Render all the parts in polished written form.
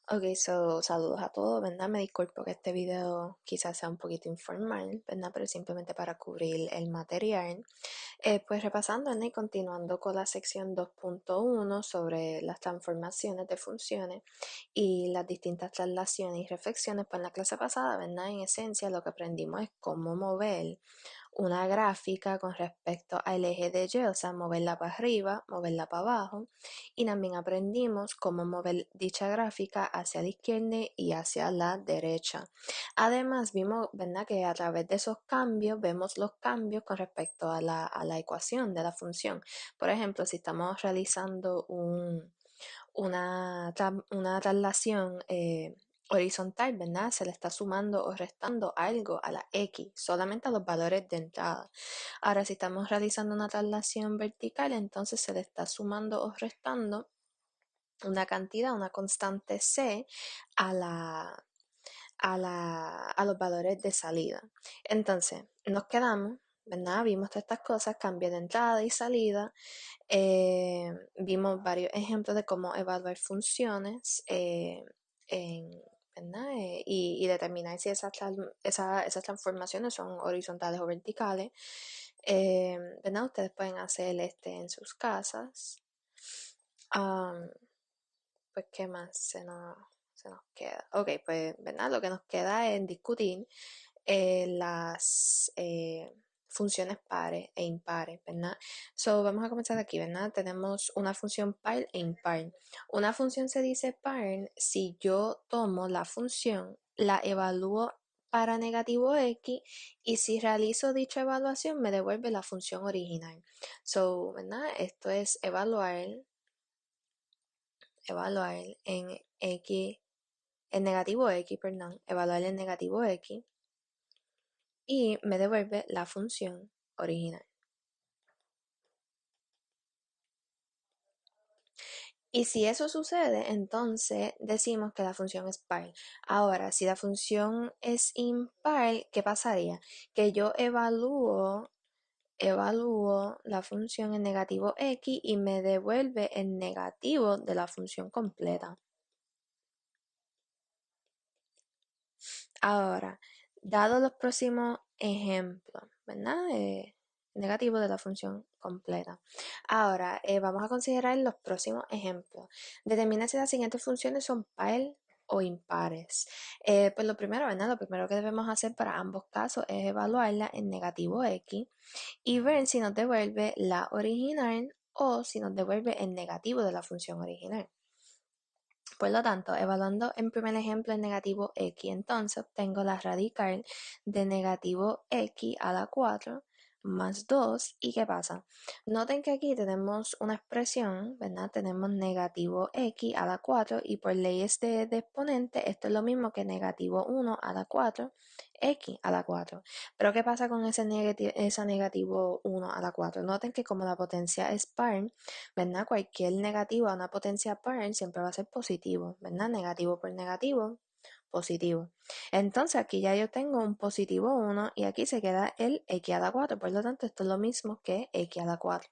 Ok, saludos a todos, ¿verdad? Me disculpo que este video quizás sea un poquito informal, ¿verdad? Pero simplemente para cubrir el material. Pues repasando, ¿verdad? Y continuando con la sección 2.1 sobre las transformaciones de funciones y las distintas traslaciones y reflexiones, pues en la clase pasada, ¿verdad? En esencia lo que aprendimos es cómo mover una gráfica con respecto al eje de Y, o sea, moverla para arriba, moverla para abajo, y también aprendimos cómo mover dicha gráfica hacia la izquierda y hacia la derecha. Además, vimos, ¿verdad?, que a través de esos cambios vemos los cambios con respecto a la ecuación de la función. Por ejemplo, si estamos realizando una traslación horizontal, ¿verdad? Se le está sumando o restando algo a la X, solamente a los valores de entrada. Ahora, si estamos realizando una traslación vertical, entonces se le está sumando o restando una cantidad, una constante C a a los valores de salida. Entonces, nos quedamos, ¿verdad? Vimos todas estas cosas, cambio de entrada y salida. Vimos varios ejemplos de cómo evaluar funciones en, ¿verdad? Y determinar si esas transformaciones son horizontales o verticales. ¿Verdad? Ustedes pueden hacer en sus casas. Am, pues, ¿qué más se nos queda? Ok, pues, ¿verdad? Lo que nos queda es discutir las funciones pares e impares, ¿verdad? So, vamos a comenzar aquí, ¿verdad? Tenemos una función par e impar. Una función se dice par si yo tomo la función, la evalúo para negativo x y si realizo dicha evaluación me devuelve la función original. So, ¿verdad? Esto es evaluar en x, en negativo x, perdón, evaluar en negativo x y me devuelve la función original. Y si eso sucede, entonces decimos que la función es par. Ahora, si la función es impar, ¿qué pasaría? Que yo evalúo la función en negativo x y me devuelve el negativo de la función completa. Ahora, dado los próximos ejemplos, ¿verdad? Negativo de la función completa. Ahora, vamos a considerar los próximos ejemplos. Determina si las siguientes funciones son par o impares. Pues lo primero, ¿verdad? Lo primero que debemos hacer para ambos casos es evaluarla en negativo x y ver si nos devuelve la original o si nos devuelve el negativo de la función original. Por lo tanto, evaluando en primer ejemplo el negativo x, entonces obtengo la radical de negativo x a la 4 más 2. ¿Y qué pasa? Noten que aquí tenemos una expresión, ¿verdad? Tenemos negativo x a la 4 y por leyes de exponente esto es lo mismo que negativo 1 a la 4 x a la 4. Pero ¿qué pasa con ese negativo 1 a la 4? Noten que como la potencia es par, ¿verdad? Cualquier negativo a una potencia par siempre va a ser positivo, ¿verdad? Negativo por negativo, positivo. Entonces aquí ya yo tengo un positivo 1 y aquí se queda el x a la 4, por lo tanto esto es lo mismo que x a la 4.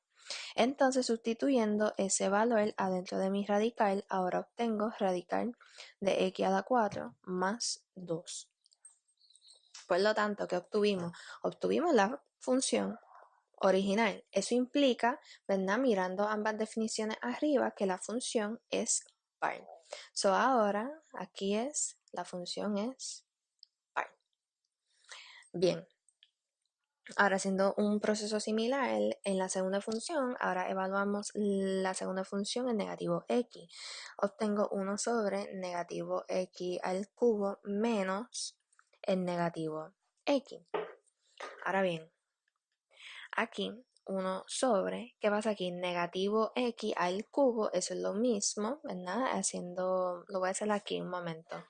Entonces sustituyendo ese valor adentro de mi radical, ahora obtengo radical de x a la 4 más 2. Por lo tanto, ¿qué obtuvimos? Obtuvimos la función original. Eso implica, ¿verdad? Mirando ambas definiciones arriba, que la función es par. So ahora, aquí la función es par. Bien, ahora haciendo un proceso similar en la segunda función, ahora evaluamos la segunda función en negativo x. Obtengo 1 sobre negativo x al cubo menos el negativo x. Ahora bien, aquí 1 sobre, ¿qué pasa aquí? Negativo x al cubo, eso es lo mismo, ¿verdad? Lo voy a hacer aquí un momento.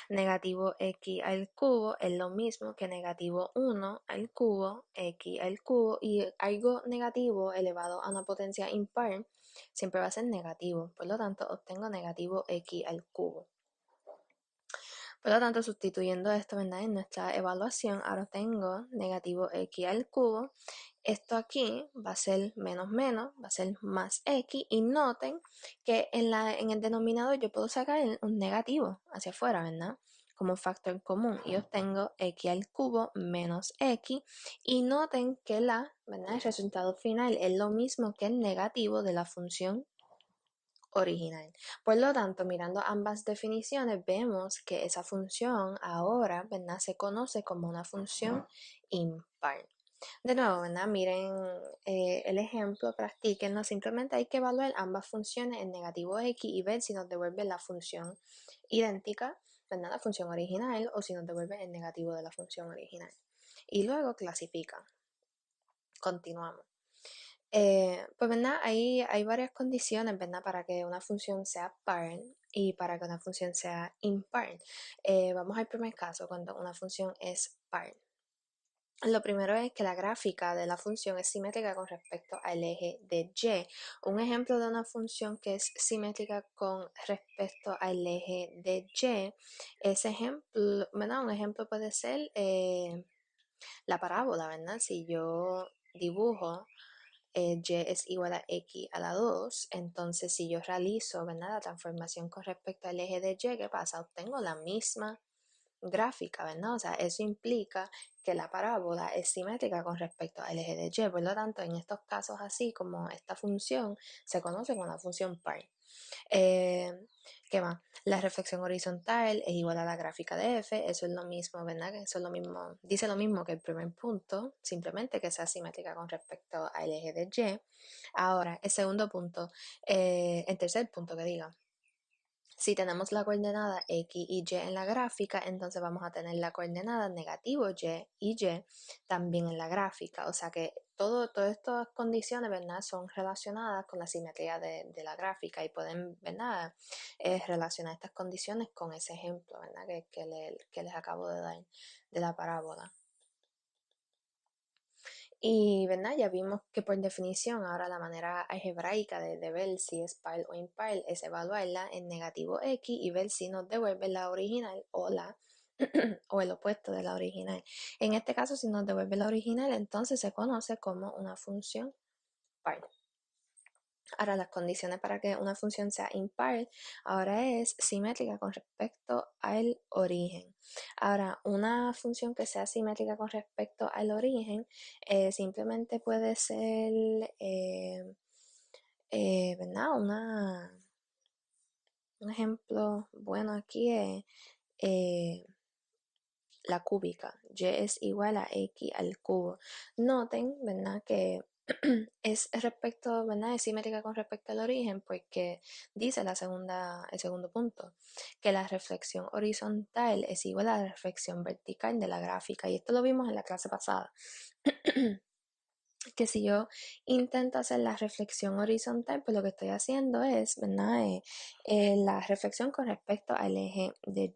Negativo x al cubo es lo mismo que negativo 1 al cubo, x al cubo, y algo negativo elevado a una potencia impar siempre va a ser negativo, por lo tanto obtengo negativo x al cubo. Por lo tanto, sustituyendo esto, ¿verdad? En nuestra evaluación, ahora tengo negativo x al cubo. Esto aquí va a ser menos menos, va a ser más x. Y noten que en el denominador yo puedo sacar un negativo hacia afuera, ¿verdad? Como un factor común. Y obtengo x al cubo menos x. Y noten que ¿verdad? El resultado final es lo mismo que el negativo de la función original. Por lo tanto, mirando ambas definiciones, vemos que esa función ahora, ¿verdad? Se conoce como una función impar. De nuevo, ¿verdad? Miren el ejemplo, practíquenlo. Simplemente hay que evaluar ambas funciones en negativo x y ver si nos devuelve la función idéntica, ¿verdad? La función original, o si nos devuelve el negativo de la función original. Y luego clasifican. Continuamos. Pues, ¿verdad? Hay varias condiciones, ¿verdad? Para que una función sea par y para que una función sea impar. Vamos al primer caso, cuando una función es par. Lo primero es que la gráfica de la función es simétrica con respecto al eje de y. Un ejemplo de una función que es simétrica con respecto al eje de y, ese ejemplo, ¿verdad? Un ejemplo puede ser la parábola, ¿verdad? Si yo dibujo y es igual a x a la 2, entonces si yo realizo, ¿verdad? La transformación con respecto al eje de y, ¿qué pasa? Obtengo la misma gráfica, ¿verdad? O sea, eso implica que la parábola es simétrica con respecto al eje de y. Por lo tanto, en estos casos así como esta función se conoce como una función par. ¿Qué más? La reflexión horizontal es igual a la gráfica de f, eso es lo mismo, ¿verdad? Que eso es lo mismo, dice lo mismo que el primer punto, simplemente que sea simétrica con respecto al eje de y. Ahora, el segundo punto, el tercer punto que diga. Si tenemos la coordenada x y y en la gráfica, entonces vamos a tener la coordenada negativo y también en la gráfica. O sea que todas estas condiciones, ¿verdad? Son relacionadas con la simetría de la gráfica y pueden, ¿verdad? Relacionar estas condiciones con ese ejemplo, ¿verdad? Que les acabo de dar de la parábola. Y, ¿verdad? Ya vimos que por definición ahora la manera algebraica de ver si es par o impar es evaluarla en negativo x y ver si nos devuelve la original o el opuesto de la original. En este caso, si nos devuelve la original, entonces se conoce como una función par. Ahora, las condiciones para que una función sea impar ahora es simétrica con respecto al origen. Ahora, una función que sea simétrica con respecto al origen simplemente puede ser, ¿verdad? Un ejemplo bueno aquí es la cúbica. Y es igual a x al cubo. Noten, ¿verdad? Que es respecto, ¿verdad? Es simétrica con respecto al origen porque dice el segundo punto, que la reflexión horizontal es igual a la reflexión vertical de la gráfica. Y esto lo vimos en la clase pasada. Que si yo intento hacer la reflexión horizontal, pues lo que estoy haciendo es, ¿verdad? La reflexión con respecto al eje de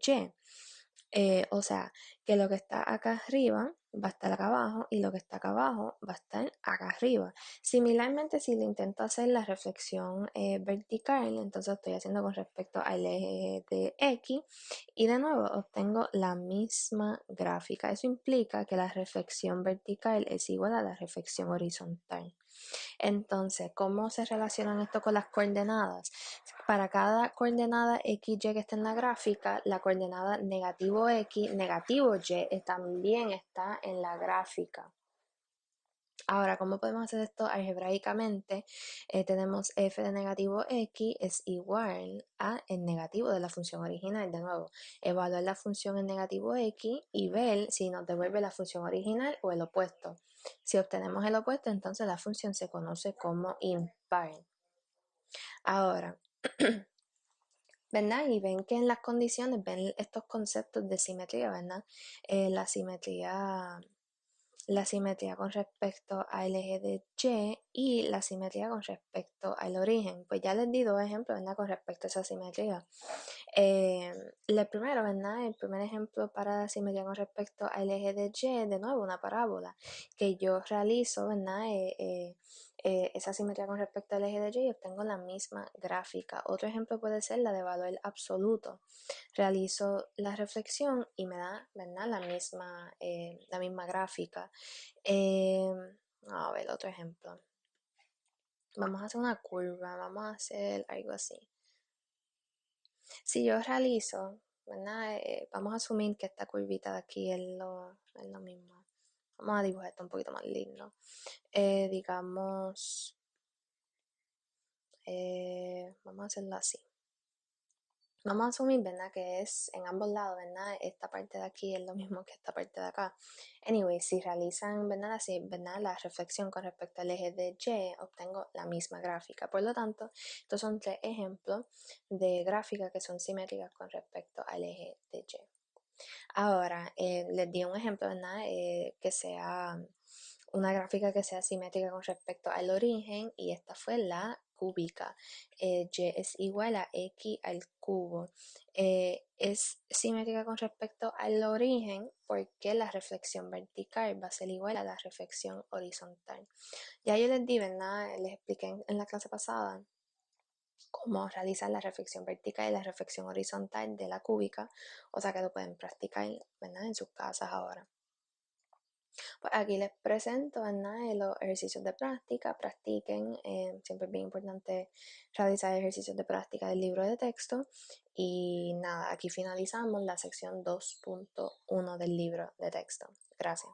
y. O sea, que lo que está acá arriba va a estar acá abajo y lo que está acá abajo va a estar acá arriba. Similarmente, si le intento hacer la reflexión vertical, entonces estoy haciendo con respecto al eje de X y de nuevo obtengo la misma gráfica. Eso implica que la reflexión vertical es igual a la reflexión horizontal. Entonces, ¿cómo se relacionan esto con las coordenadas? Para cada coordenada x, y que está en la gráfica, la coordenada negativo x, negativo y también está en la gráfica. Ahora, ¿cómo podemos hacer esto algebraicamente? Tenemos f de negativo x es igual a el negativo de la función original. De nuevo, evaluar la función en negativo x y ver si nos devuelve la función original o el opuesto. Si obtenemos el opuesto, entonces la función se conoce como impar. Ahora, ¿verdad? Y ven que en las condiciones, ven estos conceptos de simetría, ¿verdad? La simetría con respecto al eje de y la simetría con respecto al origen. Pues ya les di dos ejemplos, ¿verdad? Con respecto a esa simetría. El primero, ¿verdad? El primer ejemplo para la simetría con respecto al eje de y, de nuevo, una parábola que yo realizo, ¿verdad? esa simetría con respecto al eje de Y y obtengo la misma gráfica. Otro ejemplo puede ser la de valor absoluto. Realizo la reflexión y me da, ¿verdad?, la misma gráfica. Eh, a ver, otro ejemplo. Vamos a hacer una curva, vamos a hacer algo así. Si yo realizo, ¿verdad? Vamos a asumir que esta curvita de aquí es lo mismo. Vamos a dibujar esto un poquito más lindo. Digamos, vamos a hacerlo así. Vamos a asumir, ¿verdad?, que es en ambos lados, ¿verdad? Esta parte de aquí es lo mismo que esta parte de acá. Anyway, si realizan, ¿verdad?, así, ¿verdad?, la reflexión con respecto al eje de Y, obtengo la misma gráfica. Por lo tanto, estos son 3 ejemplos de gráficas que son simétricas con respecto al eje de Y. Ahora, les di un ejemplo, ¿verdad? Que sea una gráfica que sea simétrica con respecto al origen y esta fue la cúbica. Y es igual a x al cubo. Es simétrica con respecto al origen porque la reflexión vertical va a ser igual a la reflexión horizontal. Ya yo les di, ¿verdad? Les expliqué en la clase pasada cómo realizar la reflexión vertical y la reflexión horizontal de la cúbica, o sea que lo pueden practicar, ¿verdad?, en sus casas ahora. Pues aquí les presento, ¿verdad?, los ejercicios de práctica, practiquen, siempre es bien importante realizar ejercicios de práctica del libro de texto y nada, aquí finalizamos la sección 2.1 del libro de texto. Gracias.